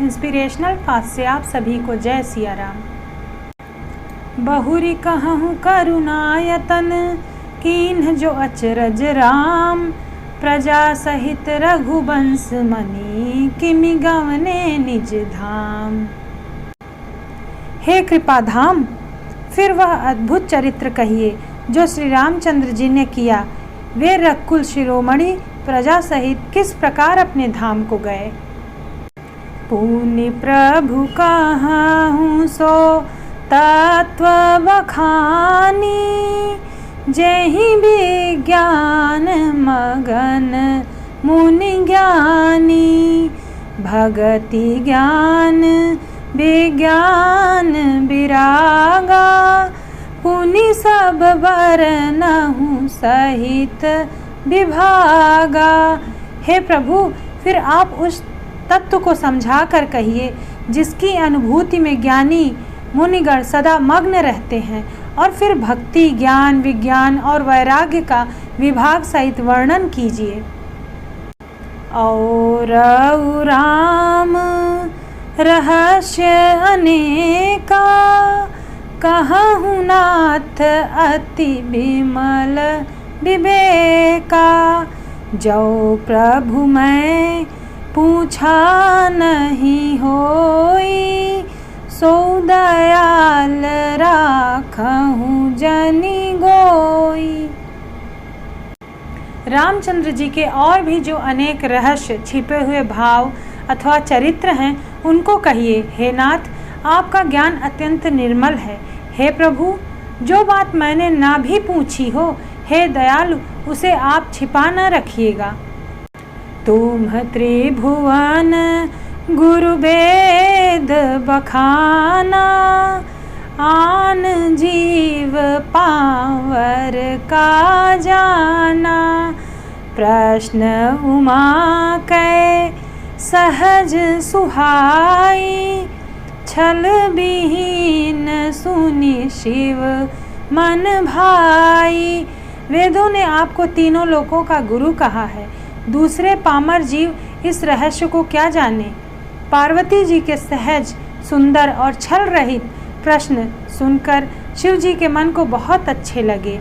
Inspirational fast से आप सभी को जय सिया राम। बहुरी कहूँ करुणायतन कीन्ह जो अचरज राम, प्रजा सहित रघुवंश मनि किमि गवने निज धाम। हे कृपाधाम, फिर वह अद्भुत चरित्र कहिए जो श्री रामचंद्र जी ने किया। वे रघुकुल शिरोमणि प्रजा सहित किस प्रकार अपने धाम को गए। पुनि प्रभु कहाहूँ सो तत्व बखानी, जेहि विज्ञान मगन मुनि ज्ञानी, भगति ज्ञान विज्ञान विरागा, पुनि सब बरनहु सहित विभागा। हे प्रभु, फिर आप उस तत्व को समझा कर कहिए जिसकी अनुभूति में ज्ञानी मुनिगण सदा मग्न रहते हैं, और फिर भक्ति ज्ञान विज्ञान और वैराग्य का विभाग सहित वर्णन कीजिए। और राम रहस्य अनेका, कहूँ नाथ अति विमल विवेका, जो प्रभु मैं पूछा नहीं होई, सो दयाल राखहूँ जनि गोई। रामचंद्र जी के और भी जो अनेक रहस्य छिपे हुए भाव अथवा चरित्र हैं उनको कहिए। हे नाथ, आपका ज्ञान अत्यंत निर्मल है। हे प्रभु, जो बात मैंने ना भी पूछी हो, हे दयालु, उसे आप छिपा न रखिएगा। तुम त्रिभुवन गुरु वेद बखाना, आन जीव पावर का जाना, प्रश्न उमा कै सहज सुहाई, छल विहीन सुनि शिव मन भाई। वेदों ने आपको तीनों लोकों का गुरु कहा है, दूसरे पामर जीव इस रहस्य को क्या जाने। पार्वती जी के सहज सुंदर और छल रहित प्रश्न सुनकर शिव जी के मन को बहुत अच्छे लगे।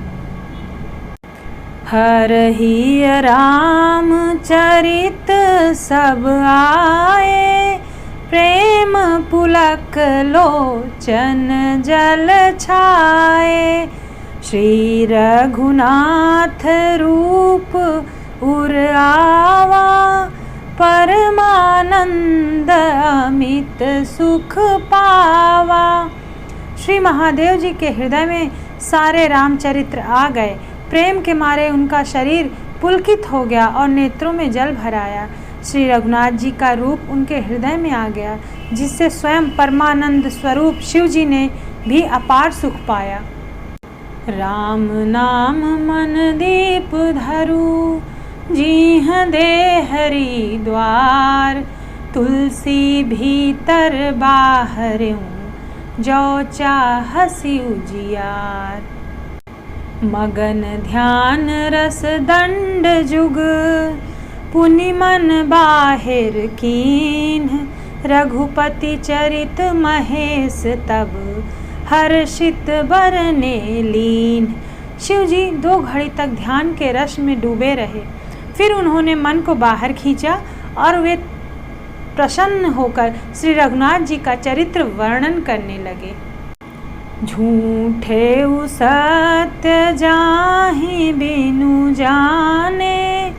हरहि राम चरित सब आए, प्रेम पुलक लोचन जल छाए, श्री रघुनाथ रूप उर आवा, परमानंद अमित सुख पावा। श्री महादेव जी के हृदय में सारे रामचरित्र आ गए। प्रेम के मारे उनका शरीर पुलकित हो गया और नेत्रों में जल भर आया। श्री रघुनाथ जी का रूप उनके हृदय में आ गया, जिससे स्वयं परमानंद स्वरूप शिव जी ने भी अपार सुख पाया। राम नाम मन दीप धरु, जीह दे हरि द्वार, तुलसी भीतर बाहरऊँ, जो चाहसी उजियार। मगन ध्यान रस दंड जुग, पुनि मन बाहिर कीन्ह, रघुपति चरित महेश तब, हर्षित बरने लीन। शिव जी 2 घड़ी तक ध्यान के रस में डूबे रहे। फिर उन्होंने मन को बाहर खींचा और वे प्रसन्न होकर श्री रघुनाथ जी का चरित्र वर्णन करने लगे। झूठे सत्य जाहि बिनु जाने,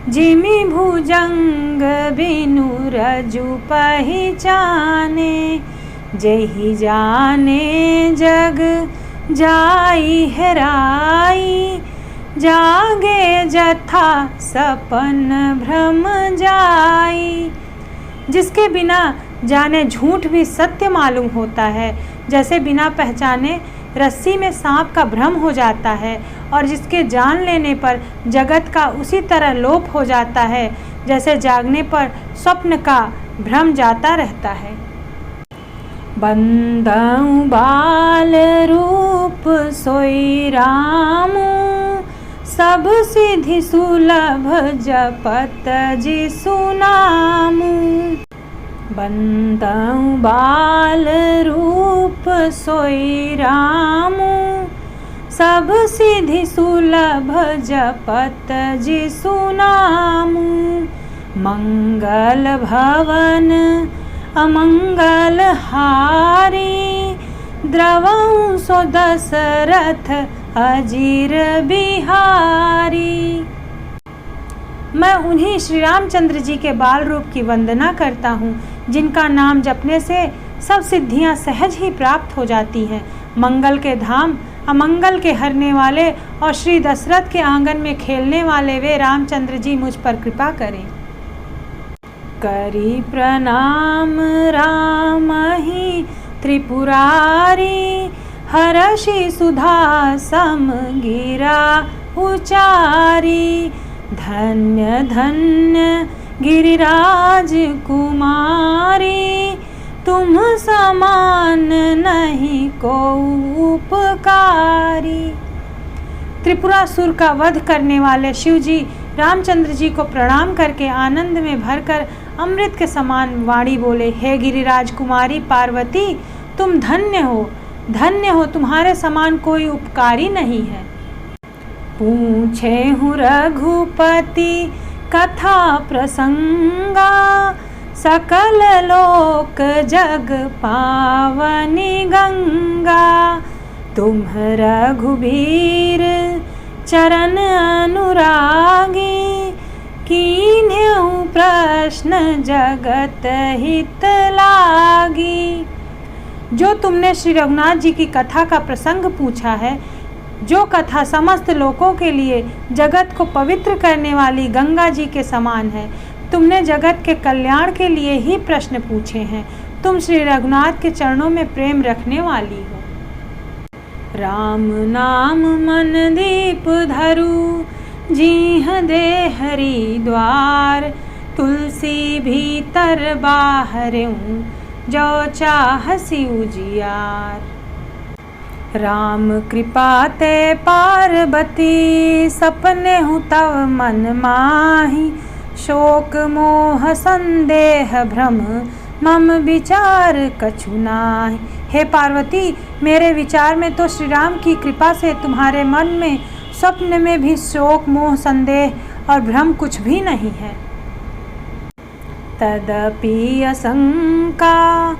जिमि भुजंग बिनु रजु पहिचाने, जेहि जाने जग जाई हेराई, जागे जथा सपन भ्रम जाई। जिसके बिना जाने झूठ भी सत्य मालूम होता है, जैसे बिना पहचाने रस्सी में सांप का भ्रम हो जाता है, और जिसके जान लेने पर जगत का उसी तरह लोप हो जाता है, जैसे जागने पर स्वप्न का भ्रम जाता रहता है। बंदउ बाल रूप सोई रामू, सब सिद्धि सुलभ जपत जिसु नामु। बंतउ बाल रूप सोई रामू, सब सिद्धि सुलभ जपत जिसु नामू। मंगल भवन अमंगल हारी, द्रवं सो दशरथ अजीर बिहारी। मैं उन्हीं श्री रामचंद्र जी के बाल रूप की वंदना करता हूँ, जिनका नाम जपने से सब सिद्धियाँ सहज ही प्राप्त हो जाती हैं। मंगल के धाम, अमंगल के हरने वाले और श्री दशरथ के आंगन में खेलने वाले वे रामचंद्र जी मुझ पर कृपा करें। करी प्रणाम राम ही त्रिपुरारी, हरषि सुधा सम गिरा उचारी। धन्य धन्य गिरिराज कुमारी, तुम समान नहीं को उपकारी। त्रिपुरासुर का वध करने वाले शिव जी रामचंद्र जी को प्रणाम करके आनंद में भरकर अमृत के समान वाणी बोले, हे गिरिराज कुमारी पार्वती, तुम धन्य हो, तुम्हारे समान कोई उपकारी नहीं है। पूछे हूँ रघुपति कथा प्रसंगा, सकल लोक जग पावनी गंगा। तुम रघुबीर चरण अनुरागी, कीन्हु प्रश्न जगत हित लागी। जो तुमने श्री रघुनाथ जी की कथा का प्रसंग पूछा है, जो कथा समस्त लोकों के लिए जगत को पवित्र करने वाली गंगा जी के समान है, तुमने जगत के कल्याण के लिए ही प्रश्न पूछे हैं। तुम श्री रघुनाथ के चरणों में प्रेम रखने वाली हो। राम नाम मन दीप धरू, जीह दे हरिद्वार। तुलसी भीतर बाहरऊँ, जो चाहसी उजियार। राम कृपा ते पार्वती, सपने हूँ तव मन माही। शोक मोह संदेह भ्रम, मम विचार कछु नाहि। हे पार्वती, मेरे विचार में तो श्री राम की कृपा से तुम्हारे मन में स्वप्न में भी शोक मोह संदेह और भ्रम कुछ भी नहीं है। तदपि असंका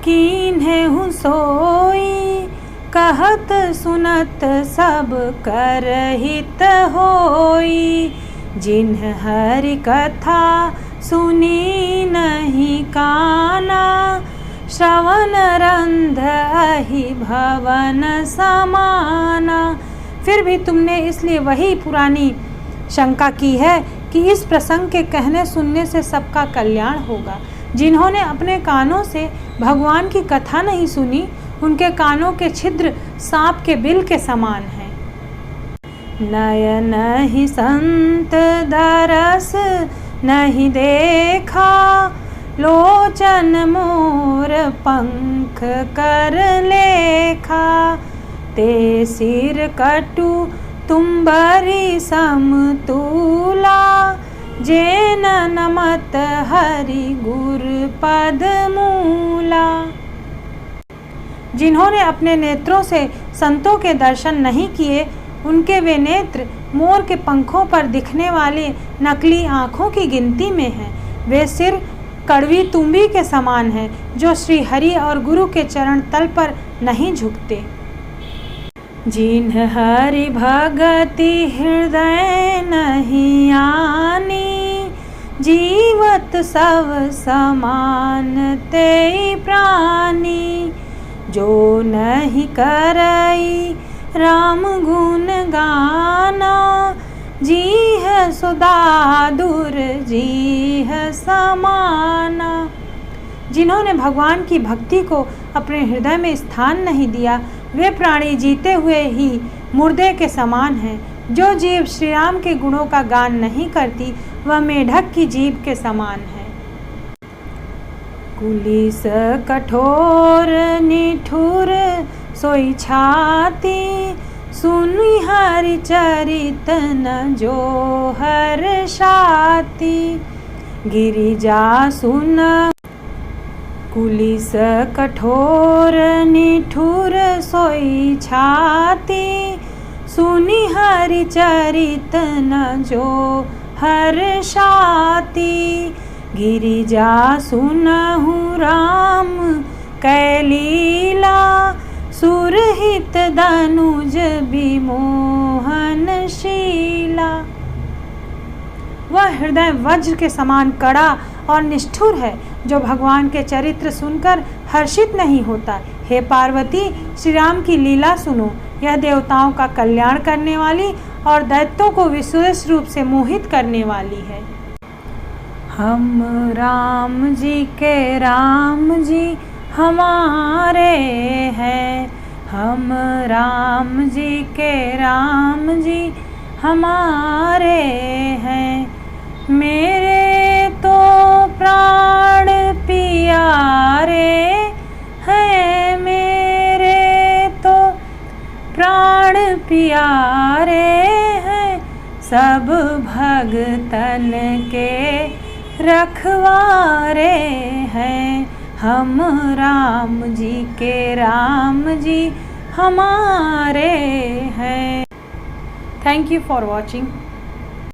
कीन्हु सोई, कहत सुनत सब कर हित होई। जिन्ह हरि कथा सुनी नहीं काना, श्रवण रंध अहि भवन समाना। फिर भी तुमने इसलिए वही पुरानी शंका की है कि इस प्रसंग के कहने सुनने से सबका कल्याण होगा। जिन्होंने अपने कानों से भगवान की कथा नहीं सुनी, उनके कानों के छिद्र सांप के बिल के समान हैं। नयन ही संत दरस नहीं देखा, लोचन मोर पंख कर लेखा। ते सिर कटु तुम्बरी समतूला, जेन नमत हरि गुर पद मूला। जिन्होंने अपने नेत्रों से संतों के दर्शन नहीं किए, उनके वे नेत्र मोर के पंखों पर दिखने वाली नकली आँखों की गिनती में हैं। वे सिर कड़वी तुम्बी के समान है, जो श्री हरि और गुरु के चरण तल पर नहीं झुकते। जिन्ह हरि भगति हृदय नहीं आनी, जीवत सब समान ते प्राणी। जो नहीं करई राम गुण गाना, जीह सुधा दूर जीह समाना। जिन्होंने भगवान की भक्ति को अपने हृदय में स्थान नहीं दिया, वे प्राणी जीते हुए ही मुर्दे के समान हैं। जो जीव श्री राम के गुणों का गान नहीं करती, वह मेढक की जीभ के समान है। कुलिस कठोर निठुर सोई छाती, सुनि हरि चरित न जो हर शाती। गिरिजा सुन पुलिस कठोर निठुर सोई छाती, सुनी हरि चरित न जो हर्षाति। गिरिजा सुनहु राम कै लीला, सुरहित दनुज विमोहनशीला। वह हृदय वज्र के समान कड़ा और निष्ठुर है जो भगवान के चरित्र सुनकर हर्षित नहीं होता। हे पार्वती, श्री राम की लीला सुनो। यह देवताओं का कल्याण करने वाली और दैत्यों को विशेष रूप से मोहित करने वाली है। हम राम जी के राम जी हमारे हैं, हम राम जी के राम जी हमारे हैं। मेरे तो प्राण प्यारे हैं, मेरे तो प्राण प्यारे हैं, सब भगतन के रखवारे हैं। हम राम जी के राम जी हमारे हैं। Thank you for watching.